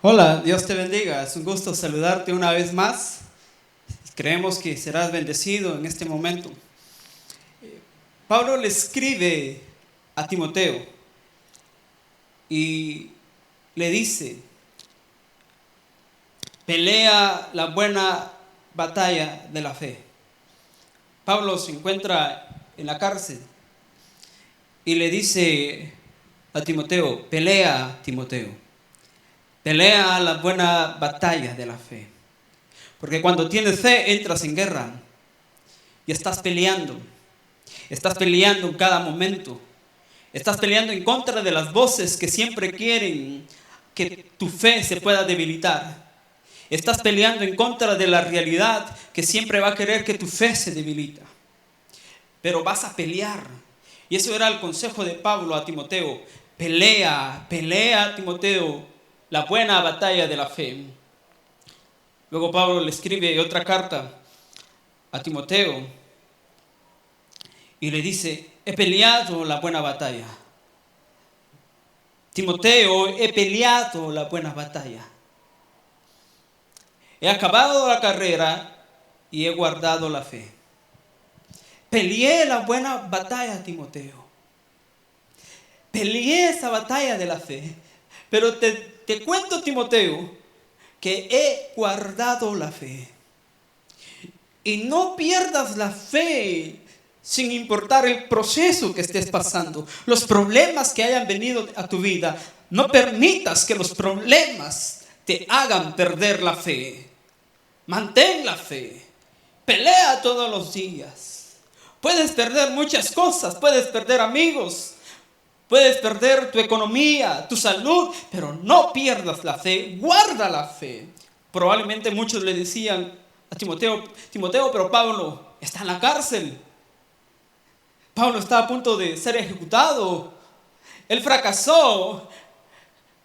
Hola, Dios te bendiga. Es un gusto saludarte una vez más. Creemos que serás bendecido en este momento. Pablo le escribe a Timoteo y le dice: pelea la buena batalla de la fe. Pablo se encuentra en la cárcel y le dice a Timoteo: pelea, Timoteo, pelea la buena batalla de la fe. Porque cuando tienes fe entras en guerra y estás peleando en cada momento. Estás peleando en contra de las voces que siempre quieren que tu fe se pueda debilitar. Estás peleando en contra de la realidad que siempre va a querer que tu fe se debilita. Pero vas a pelear. Y eso era el consejo de Pablo a Timoteo. Pelea, Timoteo, la buena batalla de la fe. Luego Pablo le escribe otra carta a Timoteo y le dice: he peleado la buena batalla. Timoteo, he peleado la buena batalla. He acabado la carrera y he guardado la fe. Peleé la buena batalla, Timoteo. Peleé esa batalla de la fe. Pero te cuento, Timoteo, que he guardado la fe. Y no pierdas la fe sin importar el proceso que estés pasando, los problemas que hayan venido a tu vida. No permitas que los problemas te hagan perder la fe. Mantén la fe. Pelea todos los días. Puedes perder muchas cosas, puedes perder amigos, puedes perder tu economía, tu salud, pero no pierdas la fe, guarda la fe. Probablemente muchos le decían a Timoteo, pero Pablo está en la cárcel. Pablo está a punto de ser ejecutado. Él fracasó,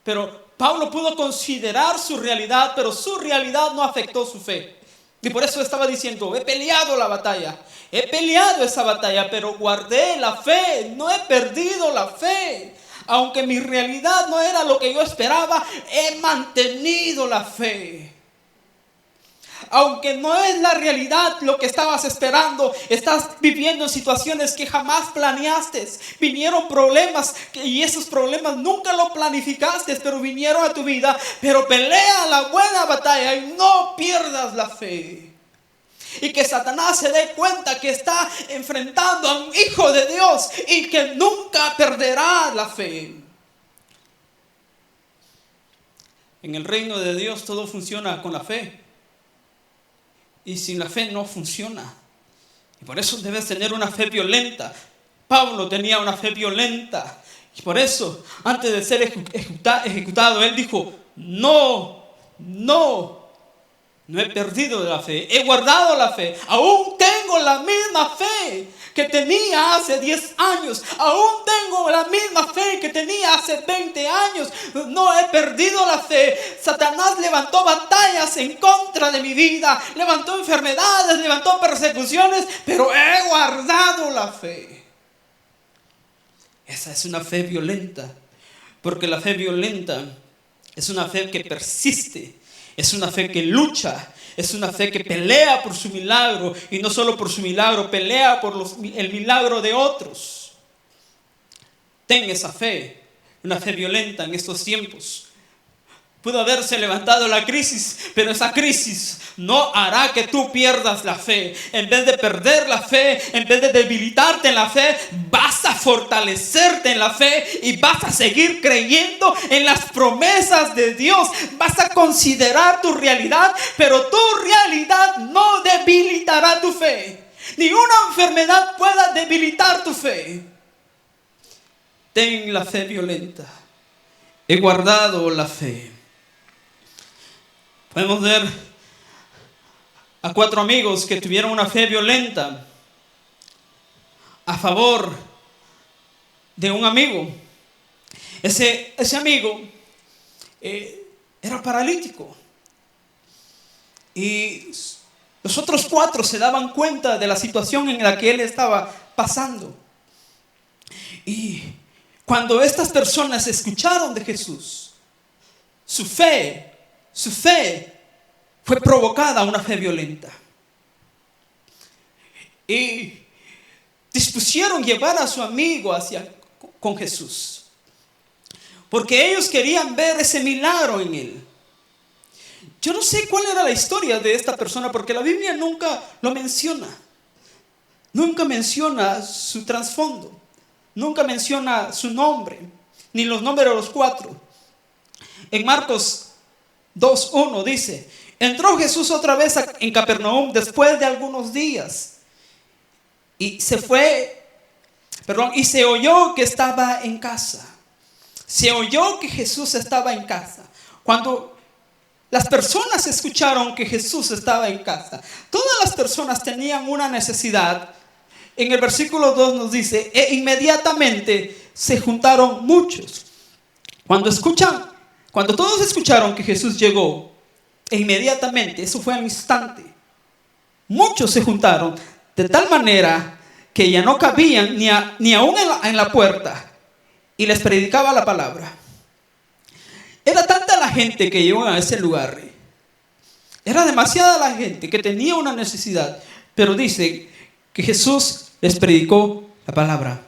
pero Pablo pudo considerar su realidad, pero su realidad no afectó su fe. Y por eso estaba diciendo: he peleado la batalla, he peleado esa batalla, pero guardé la fe, no he perdido la fe. Aunque mi realidad no era lo que yo esperaba, he mantenido la fe. Aunque no es la realidad lo que estabas esperando, estás viviendo en situaciones que jamás planeaste. Vinieron problemas y esos problemas nunca lo planificaste, pero vinieron a tu vida. Pero pelea la buena batalla y no pierdas la fe. Y que Satanás se dé cuenta que está enfrentando a un hijo de Dios y que nunca perderá la fe. En el reino de Dios todo funciona con la fe. Y sin la fe no funciona. Y por eso debes tener una fe violenta. Pablo tenía una fe violenta. Y por eso, antes de ser ejecutado, él dijo: no he perdido la fe. He guardado la fe. Aún tengo la misma fe que tenía hace 10 años. Aún tengo la misma fe que tenía hace 20 años. No he perdido la fe. Satanás levantó batallas en contra de mi vida. Levantó enfermedades, levantó persecuciones, pero he guardado la fe. Esa es una fe violenta. Porque la fe violenta es una fe que persiste. Es una fe que lucha, es una fe que pelea por su milagro, y no solo por su milagro, pelea por el milagro de otros. Ten esa fe, una fe violenta en estos tiempos. Pudo haberse levantado la crisis, pero esa crisis no hará que tú pierdas la fe. En vez de perder la fe, en vez de debilitarte en la fe, vas a fortalecerte en la fe y vas a seguir creyendo en las promesas de Dios. Vas a considerar tu realidad, pero tu realidad no debilitará tu fe. Ni una enfermedad pueda debilitar tu fe. Ten la fe violenta. He guardado la fe. Podemos ver a 4 amigos que tuvieron una fe violenta a favor de un amigo. Ese amigo era paralítico. Y los otros 4 se daban cuenta de la situación en la que él estaba pasando. Y cuando estas personas escucharon de Jesús, su fe fue provocada a una fe violenta. Y dispusieron llevar a su amigo con Jesús, porque ellos querían ver ese milagro en él. Yo no sé cuál era la historia de esta persona, porque la Biblia nunca lo menciona. Nunca menciona su trasfondo. Nunca menciona su nombre, ni los nombres de los cuatro. En Marcos 2:1 dice: entró Jesús otra vez en Capernaum después de algunos días. Y se oyó que estaba en casa. Se oyó que Jesús estaba en casa. Cuando las personas escucharon que Jesús estaba en casa, todas las personas tenían una necesidad. En el versículo 2 nos dice: e inmediatamente se juntaron muchos. Cuando todos escucharon que Jesús llegó, e inmediatamente, eso fue al instante, muchos se juntaron, de tal manera que ya no cabían ni aún en la puerta, y les predicaba la palabra. Era tanta la gente que llegó a ese lugar. Era demasiada la gente que tenía una necesidad, pero dice que Jesús les predicó la palabra.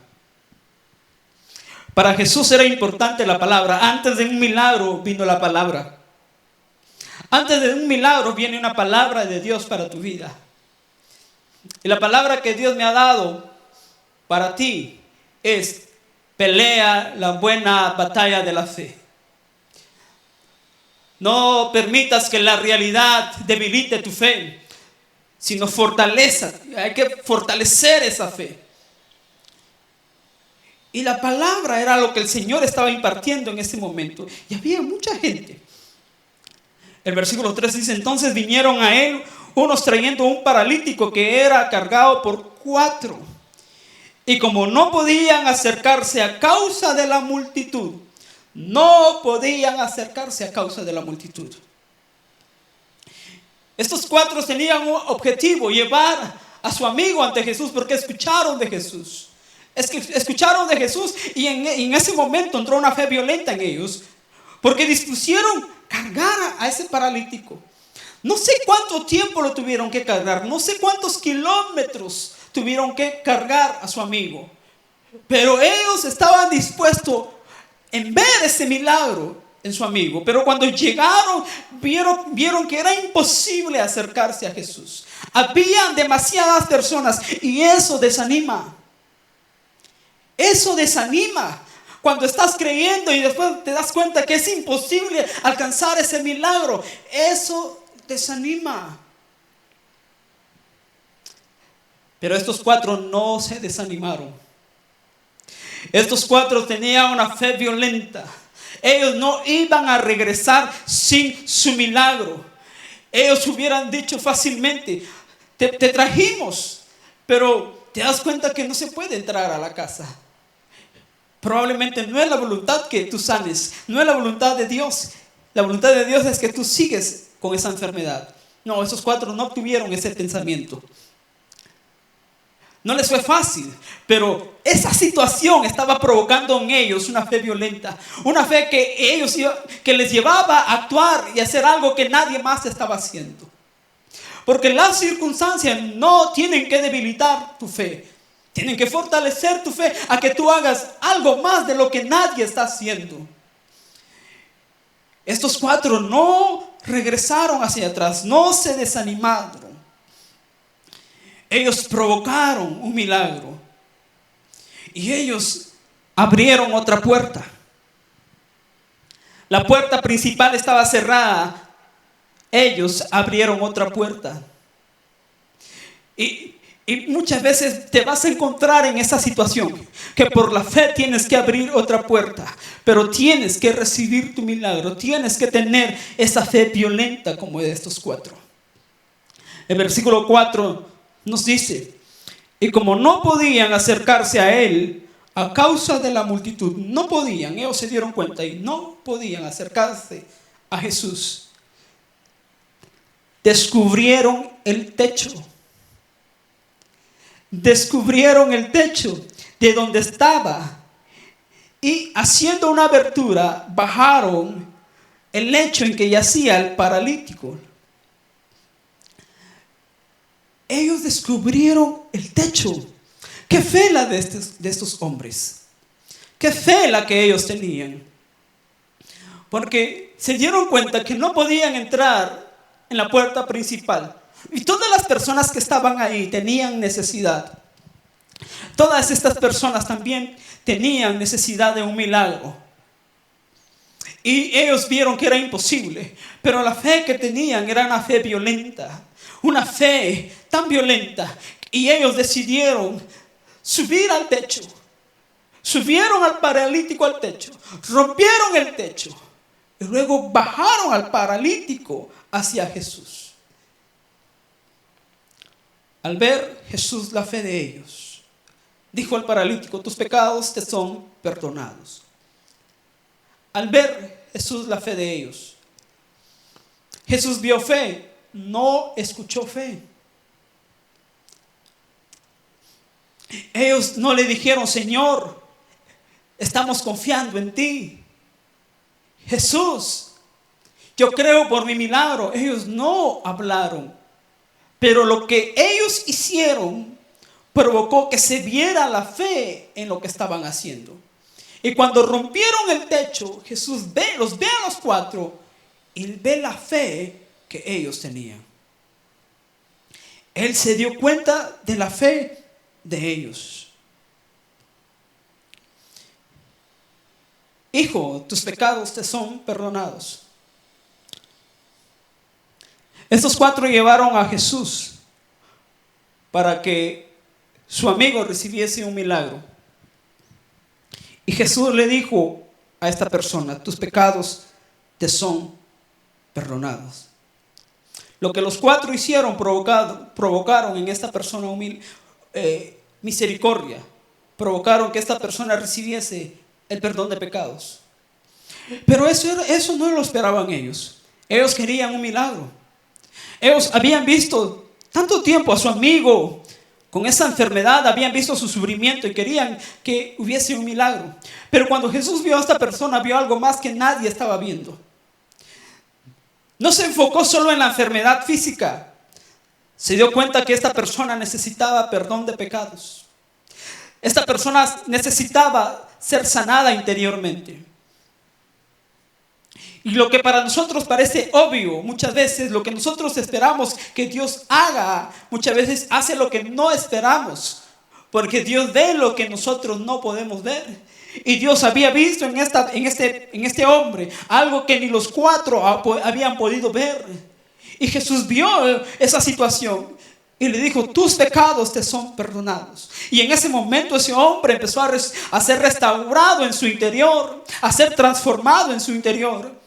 Para Jesús era importante la palabra. Antes de un milagro vino la palabra. Antes de un milagro viene una palabra de Dios para tu vida. Y la palabra que Dios me ha dado para ti es: pelea la buena batalla de la fe. No permitas que la realidad debilite tu fe, sino fortaleza. Hay que fortalecer esa fe. Y la palabra era lo que el Señor estaba impartiendo en ese momento. Y había mucha gente. El versículo 3 dice: entonces vinieron a él unos trayendo un paralítico que era cargado por 4. Y como no podían acercarse a causa de la multitud, estos 4 tenían un objetivo: llevar a su amigo ante Jesús, porque escucharon de Jesús. Escucharon de Jesús y en ese momento entró una fe violenta en ellos, porque dispusieron cargar a ese paralítico. No sé cuánto tiempo lo tuvieron que cargar, no sé cuántos kilómetros tuvieron que cargar a su amigo, pero ellos estaban dispuestos en ver ese milagro en su amigo. Pero cuando llegaron, vieron que era imposible acercarse a Jesús. Habían demasiadas personas y eso desanima. Eso desanima. Cuando estás creyendo y después te das cuenta que es imposible alcanzar ese milagro, eso desanima. Pero estos 4 no se desanimaron. Estos 4 tenían una fe violenta. Ellos no iban a regresar sin su milagro. Ellos hubieran dicho fácilmente: te trajimos, pero te das cuenta que no se puede entrar a la casa. Probablemente no es la voluntad que tú sanes, no es la voluntad de Dios. La voluntad de Dios es que tú sigues con esa enfermedad. No, esos 4 no tuvieron ese pensamiento. No les fue fácil, pero esa situación estaba provocando en ellos una fe violenta, una fe que les llevaba a actuar y hacer algo que nadie más estaba haciendo. Porque las circunstancias no tienen que debilitar tu fe, tienen que fortalecer tu fe a que tú hagas algo más de lo que nadie está haciendo. Estos 4 no regresaron hacia atrás, no se desanimaron. Ellos provocaron un milagro y ellos abrieron otra puerta. La puerta principal estaba cerrada. Ellos abrieron otra puerta. Y muchas veces te vas a encontrar en esa situación, que por la fe tienes que abrir otra puerta, pero tienes que recibir tu milagro. Tienes que tener esa fe violenta como de estos 4. El versículo 4 nos dice: y como no podían acercarse a él a causa de la multitud, no podían, ellos se dieron cuenta y no podían acercarse a Jesús, descubrieron el techo. Descubrieron el techo de donde estaba y haciendo una abertura bajaron el lecho en que yacía el paralítico, ellos descubrieron el techo. Qué fe la de estos hombres. Qué fe la que ellos tenían. Porque se dieron cuenta que no podían entrar en la puerta principal. Y todas las personas que estaban ahí tenían necesidad. Todas estas personas también tenían necesidad de un milagro. Y ellos vieron que era imposible. Pero la fe que tenían era una fe violenta. Una fe tan violenta. Y ellos decidieron subir al techo. Subieron al paralítico al techo. Rompieron el techo. Y luego bajaron al paralítico hacia Jesús. Al ver Jesús la fe de ellos, dijo al paralítico: tus pecados te son perdonados. Al ver Jesús la fe de ellos, Jesús vio fe, no escuchó fe. Ellos no le dijeron: Señor, estamos confiando en ti. Jesús, yo creo por mi milagro. Ellos no hablaron. Pero lo que ellos hicieron provocó que se viera la fe en lo que estaban haciendo. Y cuando rompieron el techo, Jesús los ve a los cuatro y ve la fe que ellos tenían. Él se dio cuenta de la fe de ellos. Hijo, tus pecados te son perdonados. Estos cuatro llevaron a Jesús para que su amigo recibiese un milagro. Y Jesús le dijo a esta persona: tus pecados te son perdonados. Lo que los cuatro hicieron provocaron en esta persona misericordia. Provocaron que esta persona recibiese el perdón de pecados. Pero eso no lo esperaban ellos. Ellos querían un milagro. Ellos habían visto tanto tiempo a su amigo con esa enfermedad, habían visto su sufrimiento y querían que hubiese un milagro. Pero cuando Jesús vio a esta persona, vio algo más que nadie estaba viendo. No se enfocó solo en la enfermedad física. Se dio cuenta que esta persona necesitaba perdón de pecados. Esta persona necesitaba ser sanada interiormente. Y lo que para nosotros parece obvio, muchas veces lo que nosotros esperamos que Dios haga, muchas veces hace lo que no esperamos. Porque Dios ve lo que nosotros no podemos ver. Y Dios había visto en este hombre algo que ni los cuatro habían podido ver. Y Jesús vio esa situación y le dijo: tus pecados te son perdonados. Y en ese momento ese hombre empezó a ser restaurado en su interior, a ser transformado en su interior.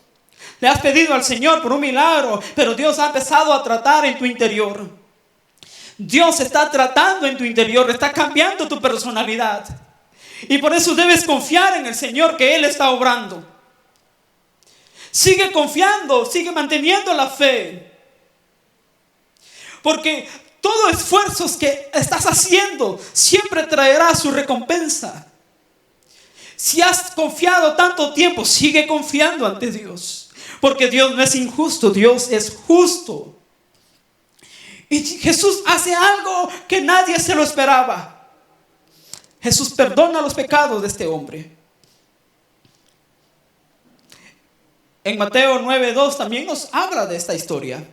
Le has pedido al Señor por un milagro, pero Dios ha empezado a tratar en tu interior. Dios está tratando en tu interior, está cambiando tu personalidad. Y por eso debes confiar en el Señor, que Él está obrando. Sigue confiando, sigue manteniendo la fe. Porque todo esfuerzo que estás haciendo siempre traerá su recompensa. Si has confiado tanto tiempo, sigue confiando ante Dios. Porque Dios no es injusto, Dios es justo. Y Jesús hace algo que nadie se lo esperaba. Jesús perdona los pecados de este hombre. En Mateo 9:2 también nos habla de esta historia.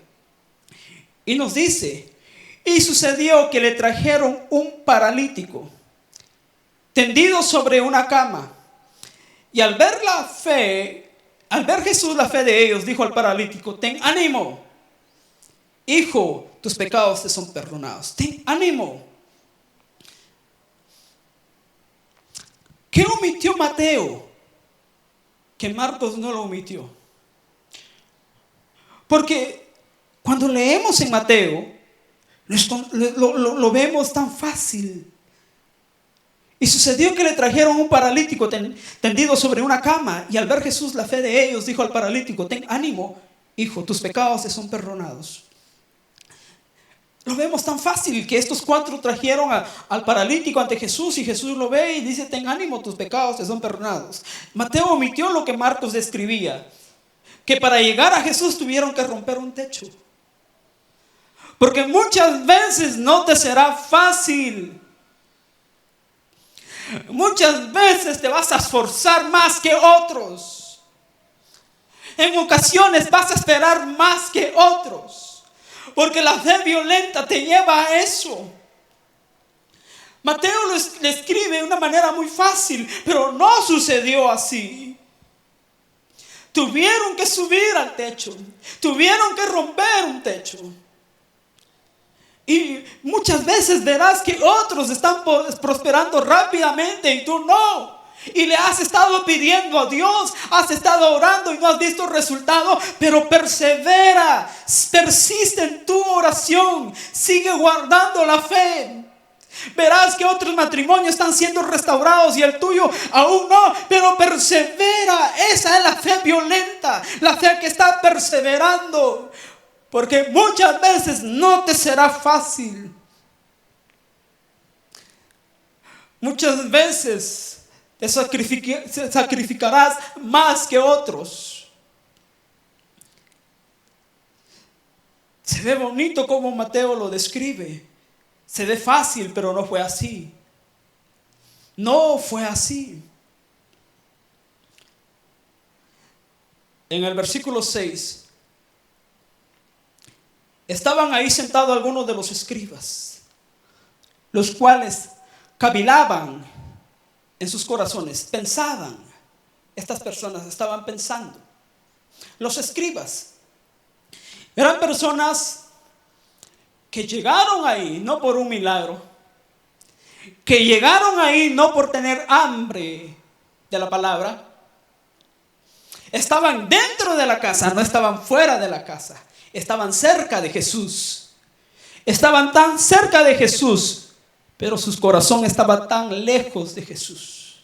Y nos dice: y sucedió que le trajeron un paralítico tendido sobre una cama. Y al ver Jesús la fe de ellos, dijo al paralítico: ten ánimo, hijo, tus pecados te son perdonados. Ten ánimo. ¿Qué omitió Mateo que Marcos no lo omitió? Porque cuando leemos en Mateo, lo vemos tan fácil. Y sucedió que le trajeron un paralítico tendido sobre una cama. Y al ver Jesús la fe de ellos, dijo al paralítico: ten ánimo, hijo, tus pecados te son perdonados. Lo vemos tan fácil que estos cuatro trajeron al paralítico ante Jesús. Y Jesús lo ve y dice: ten ánimo, tus pecados te son perdonados. Mateo omitió lo que Marcos describía. que para llegar a Jesús tuvieron que romper un techo. Porque muchas veces no te será fácil. Muchas veces te vas a esforzar más que otros. En ocasiones vas a esperar más que otros. Porque la fe violenta te lleva a eso. Mateo le escribe de una manera muy fácil, pero no sucedió así. Tuvieron que subir al techo. Tuvieron que romper un techo. Y muchas veces verás que otros están prosperando rápidamente y tú no. Y le has estado pidiendo a Dios, has estado orando y no has visto resultado, pero persevera, persiste en tu oración, sigue guardando la fe. Verás que otros matrimonios están siendo restaurados y el tuyo aún no, pero persevera. Esa es la fe violenta, la fe que está perseverando. Porque muchas veces no te será fácil. Muchas veces te sacrificarás más que otros. Se ve bonito como Mateo lo describe. Se ve fácil, pero no fue así. No fue así. En el versículo 6. Estaban ahí sentados algunos de los escribas, los cuales cavilaban en sus corazones, pensaban. Estas personas estaban pensando. Los escribas eran personas que llegaron ahí no por un milagro, que llegaron ahí no por tener hambre de la palabra. Estaban dentro de la casa, no estaban fuera de la casa. Estaban cerca de Jesús. Estaban tan cerca de Jesús, pero su corazón estaba tan lejos de Jesús.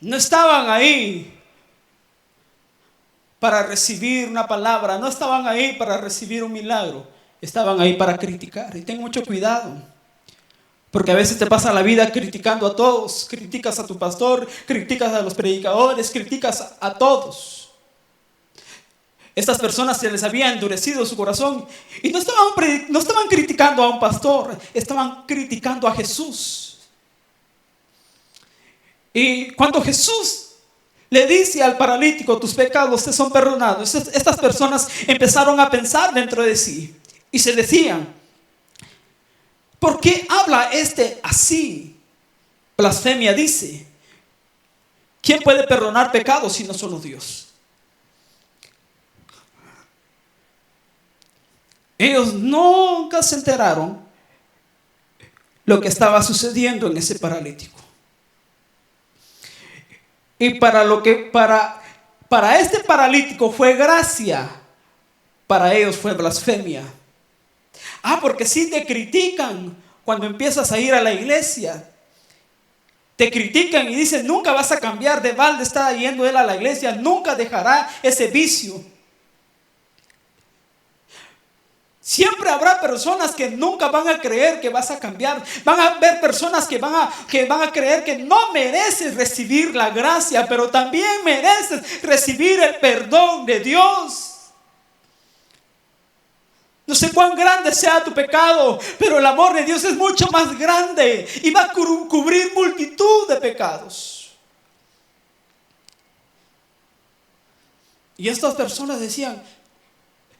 No estaban ahí para recibir una palabra, no estaban ahí para recibir un milagro, estaban ahí para criticar. Y ten mucho cuidado, porque a veces te pasa la vida criticando a todos. Criticas a tu pastor, criticas a los predicadores, criticas a todos. Estas personas se les había endurecido su corazón y no estaban criticando a un pastor, estaban criticando a Jesús. Y cuando Jesús le dice al paralítico, tus pecados te son perdonados, estas personas empezaron a pensar dentro de sí y se decían, ¿por qué habla este así? Blasfemia dice. ¿Quién puede perdonar pecados si no solo Dios? Ellos nunca se enteraron lo que estaba sucediendo en ese paralítico. Y para este paralítico fue gracia, para ellos fue blasfemia. Porque sí te critican cuando empiezas a ir a la iglesia. Te critican y dicen, nunca vas a cambiar, de balde está yendo él a la iglesia, nunca dejará ese vicio. Siempre habrá personas que nunca van a creer que vas a cambiar. Van a haber personas que van a creer que no mereces recibir la gracia, pero también mereces recibir el perdón de Dios. No sé cuán grande sea tu pecado, pero el amor de Dios es mucho más grande y va a cubrir multitud de pecados. Y estas personas decían,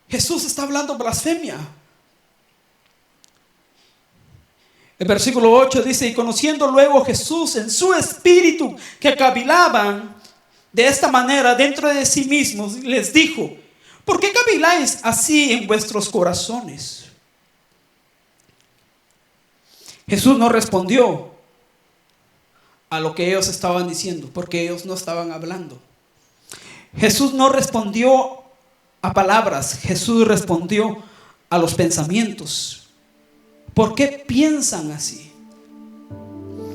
Jesús está hablando blasfemia. El versículo 8 dice, y conociendo luego Jesús en su espíritu que cavilaban de esta manera dentro de sí mismos, les dijo, ¿por qué caviláis así en vuestros corazones? Jesús no respondió a lo que ellos estaban diciendo, porque ellos no estaban hablando. Jesús no respondió a palabras, Jesús respondió a los pensamientos. ¿Por qué piensan así?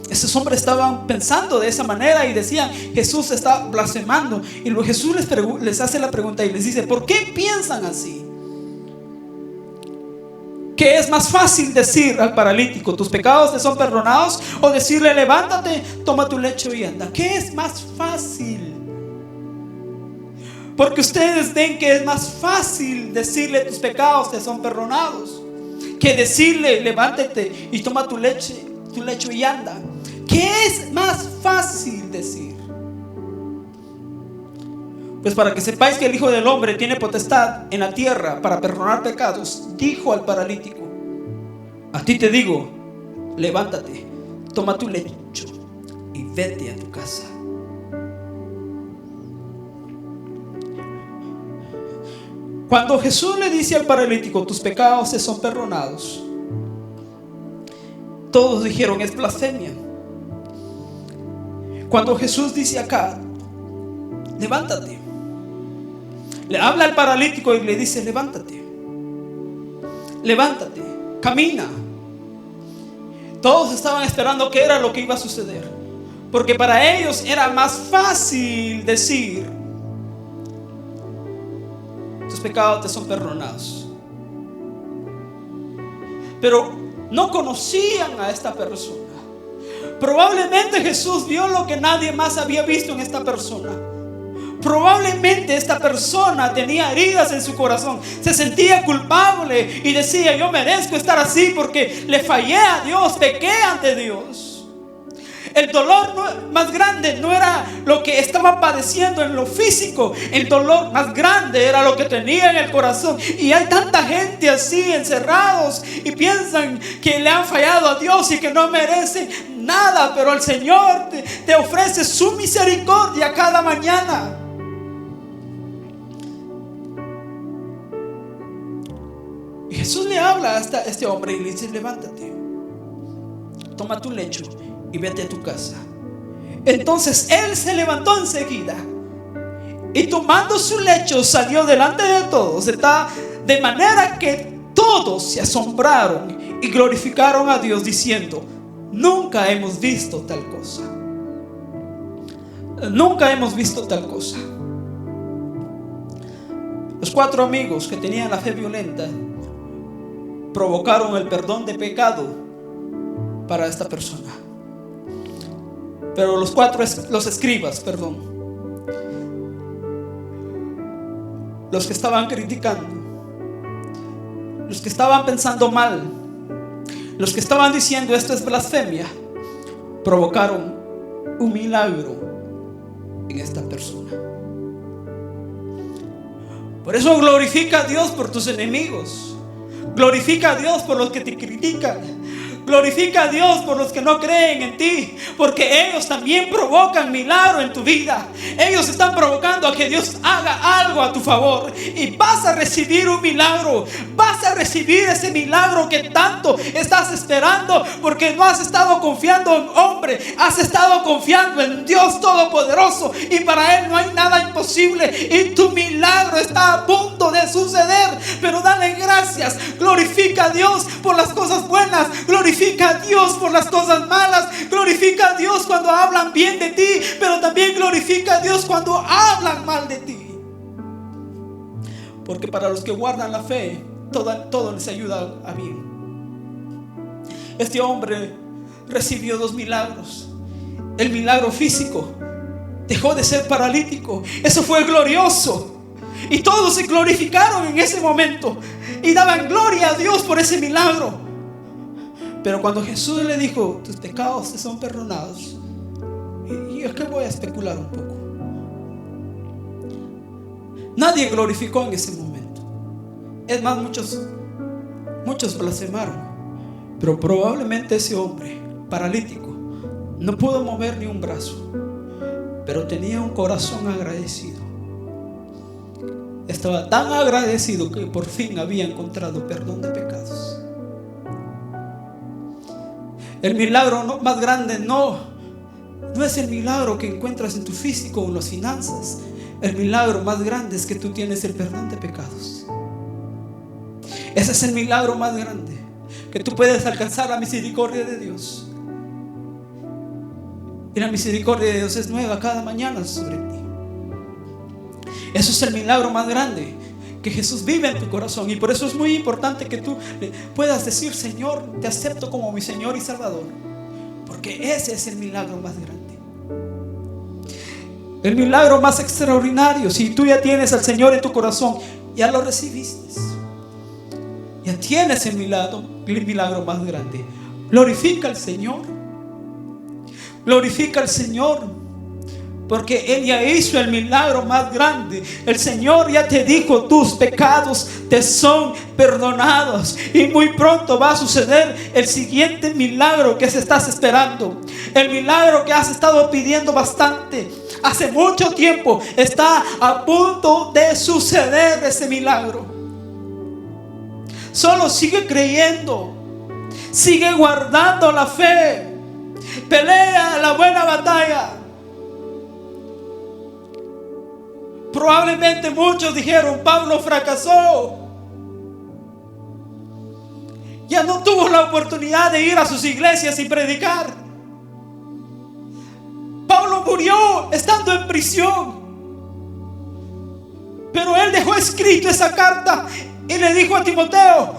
Estos hombres estaban pensando de esa manera y decían, Jesús está blasfemando. Y luego Jesús les hace la pregunta y les dice, ¿por qué piensan así? ¿Qué es más fácil decir al paralítico, tus pecados te son perdonados? O decirle, levántate, toma tu lecho y anda. ¿Qué es más fácil? Porque ustedes ven que es más fácil decirle, tus pecados te son perdonados, que decirle, levántate y toma tu lecho y anda. ¿Qué es más fácil decir? Pues para que sepáis que el Hijo del Hombre tiene potestad en la tierra para perdonar pecados, dijo al paralítico, a ti te digo, levántate, toma tu lecho y vete a tu casa. Cuando Jesús le dice al paralítico, tus pecados te son perdonados, todos dijeron, es blasfemia. Cuando Jesús dice acá, levántate, le habla al paralítico y le dice, levántate, levántate, camina. Todos estaban esperando qué era lo que iba a suceder, porque para ellos era más fácil decir, tus pecados te son perdonados. Pero no conocían a esta persona. Probablemente Jesús vio lo que nadie más había visto en esta persona. Probablemente esta persona tenía heridas en su corazón, se sentía culpable y decía, yo merezco estar así porque le fallé a Dios, pequé ante Dios. El dolor más grande no era lo que estaba padeciendo en lo físico, el dolor más grande era lo que tenía en el corazón. Y hay tanta gente así encerrados y piensan que le han fallado a Dios y que no merecen nada, pero el Señor te ofrece su misericordia cada mañana. Y Jesús le habla a este hombre y le dice, levántate, toma tu lecho y vete a tu casa. Entonces él se levantó enseguida y tomando su lecho salió delante de todos, de manera que todos se asombraron y glorificaron a Dios diciendo, nunca hemos visto tal cosa. Nunca hemos visto tal cosa. Los 4 amigos que tenían la fe violenta provocaron el perdón de pecado para esta persona. Pero los escribas, los que estaban criticando, los que estaban pensando mal, los que estaban diciendo esto es blasfemia, provocaron un milagro en esta persona. Por eso glorifica a Dios por tus enemigos, glorifica a Dios por los que te critican, glorifica a Dios por los que no creen en ti, porque ellos también provocan milagro en tu vida. Ellos están provocando a que Dios haga algo a tu favor y vas a recibir un milagro. Vas a recibir ese milagro que tanto estás esperando, porque no has estado confiando en hombre, has estado confiando en Dios Todopoderoso, y para Él no hay nada imposible, y tu milagro está a punto de suceder. Pero dale gracias, glorifica a Dios por las cosas buenas, glorifica a Dios por las cosas malas, glorifica a Dios cuando hablan bien de ti, pero también glorifica a Dios cuando hablan mal de ti, porque para los que guardan la fe todo les ayuda a bien. Este hombre recibió 2 milagros. El milagro físico, dejó de ser paralítico. Eso fue glorioso, y todos se glorificaron en ese momento y daban gloria a Dios por ese milagro. Pero cuando Jesús le dijo, tus pecados te son perdonados, y es que voy a especular un poco, nadie glorificó en ese momento. Es más, muchos blasfemaron. Pero probablemente ese hombre paralítico no pudo mover ni un brazo, pero tenía un corazón agradecido. Estaba tan agradecido que por fin había encontrado perdón de pecados. El milagro más grande no es el milagro que encuentras en tu físico o en las finanzas. El milagro más grande es que tú tienes el perdón de pecados. Ese es el milagro más grande, que tú puedes alcanzar la misericordia de Dios. Y la misericordia de Dios es nueva cada mañana sobre ti. Eso es el milagro más grande, que Jesús vive en tu corazón. Y por eso es muy importante que tú puedas decir: Señor, te acepto como mi Señor y Salvador, porque ese es el milagro más grande, el milagro más extraordinario. Si tú ya tienes al Señor en tu corazón, ya lo recibiste, ya tienes el milagro más grande. Glorifica al Señor, glorifica al Señor, porque Él ya hizo el milagro más grande. El Señor ya te dijo: tus pecados te son perdonados. Y muy pronto va a suceder el siguiente milagro que estás esperando, el milagro que has estado pidiendo bastante, hace mucho tiempo. Está a punto de suceder ese milagro. Solo sigue creyendo, sigue guardando la fe, pelea la buena batalla. Probablemente muchos dijeron: Pablo fracasó, ya no tuvo la oportunidad de ir a sus iglesias y predicar. Pablo murió estando en prisión, pero él dejó escrito esa carta y le dijo a Timoteo: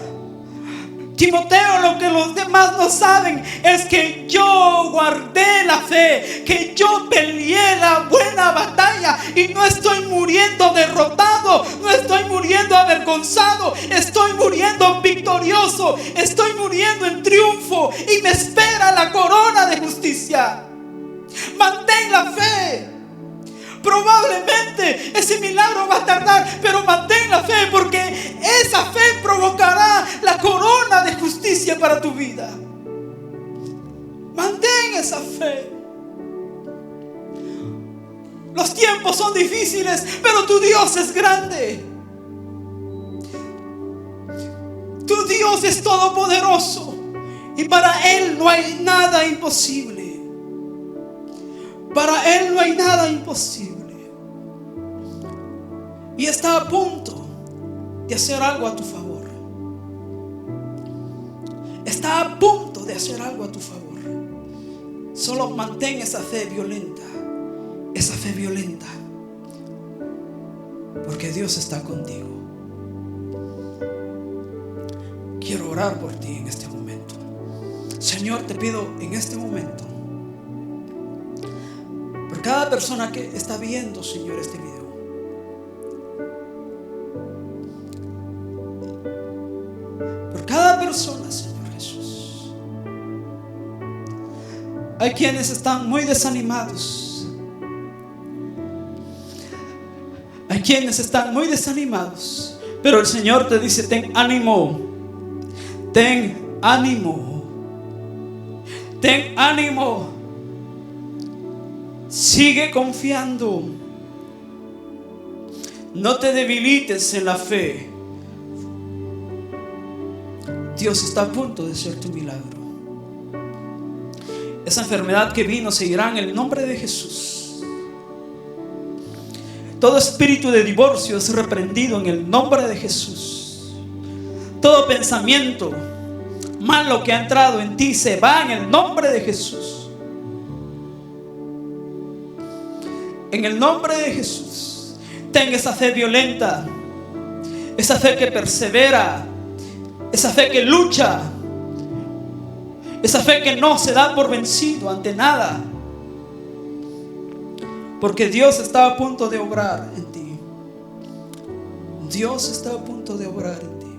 Timoteo, lo que los demás no saben es que yo guardé la fe, que yo peleé la buena batalla y no estoy muriendo derrotado, no estoy muriendo avergonzado, estoy muriendo victorioso, estoy muriendo en triunfo y me espera la corona de justicia. Mantén la fe. Probablemente ese milagro va a tardar, pero mantén la fe, porque esa fe provocará la corona de justicia para tu vida. Mantén esa fe. Los tiempos son difíciles, pero tu Dios es grande. Tu Dios es todopoderoso y para Él no hay nada imposible. Para Él no hay nada imposible. Y está a punto de hacer algo a tu favor. Está a punto de hacer algo a tu favor. Solo mantén esa fe violenta. Esa fe violenta. Porque Dios está contigo. Quiero orar por ti en este momento. Señor, te pido en este momento, por cada persona que está viendo, Señor, este video, por cada persona, Señor Jesús. Hay quienes están muy desanimados. Hay quienes están muy desanimados, pero el Señor te dice: ten ánimo, ten ánimo, ten ánimo. Sigue confiando. No te debilites en la fe. Dios está a punto de hacer tu milagro. Esa enfermedad que vino se irá en el nombre de Jesús. Todo espíritu de divorcio es reprendido en el nombre de Jesús. Todo pensamiento malo que ha entrado en ti se va en el nombre de Jesús. En el nombre de Jesús. Ten esa fe violenta, esa fe que persevera, esa fe que lucha, esa fe que no se da por vencido ante nada, porque Dios está a punto de obrar en ti. Dios está a punto de obrar en ti.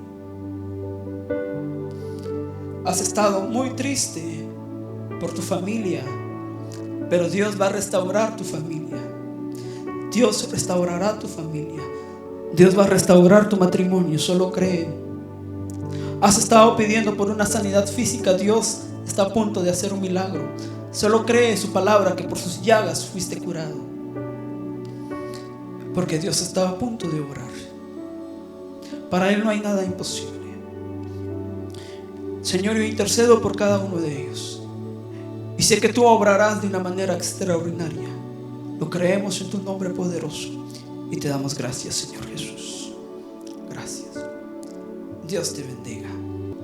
Has estado muy triste por tu familia, pero Dios va a restaurar tu familia. Dios restaurará tu familia. Dios va a restaurar tu matrimonio. Solo cree. Has estado pidiendo por una sanidad física. Dios está a punto de hacer un milagro. Solo cree en su palabra, que por sus llagas fuiste curado. Porque Dios está a punto de obrar. Para Él no hay nada imposible. Señor, yo intercedo por cada uno de ellos. Y sé que tú obrarás de una manera extraordinaria. Lo creemos en tu nombre poderoso y te damos gracias, Señor Jesús. Gracias. Dios te bendiga.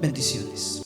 Bendiciones.